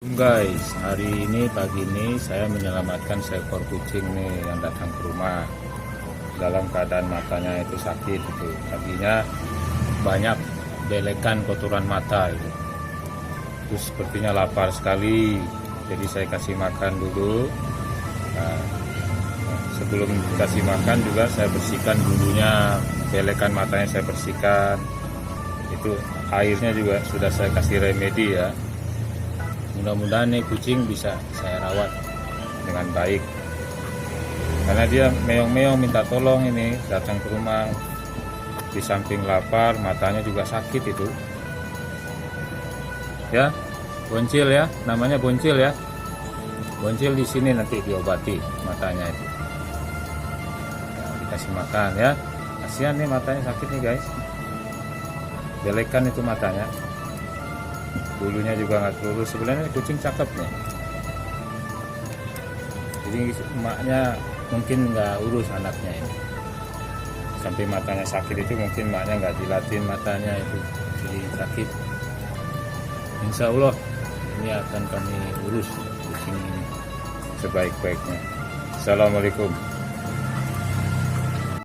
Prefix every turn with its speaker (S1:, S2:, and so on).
S1: Guys, hari ini pagi ini saya menyelamatkan seekor kucing nih yang datang ke rumah dalam keadaan matanya itu sakit itu, kakinya banyak belekan kotoran mata itu. Terus sepertinya lapar sekali, jadi saya kasih makan dulu. Nah, sebelum kasih makan juga saya bersihkan bulunya, belekan matanya saya bersihkan. Itu airnya juga sudah saya kasih remedi ya. Mudah-mudahan nih kucing bisa saya rawat dengan baik, karena dia meong-meong minta tolong ini, datang ke rumah di samping lapar, matanya juga sakit itu ya. Boncil ya, namanya Boncil ya. Boncil di sini nanti diobati matanya itu, nah, dikasih makan ya. Kasihan nih matanya sakit nih guys, belekan itu matanya, bulunya juga nggak lurus. Sebenarnya kucing cakep nih, jadi emaknya mungkin nggak urus anaknya ini sampai matanya sakit itu. Mungkin emaknya nggak dilatin matanya itu, jadi sakit. Insya Allah ini akan kami urus kucing ini sebaik-baiknya. Assalamualaikum.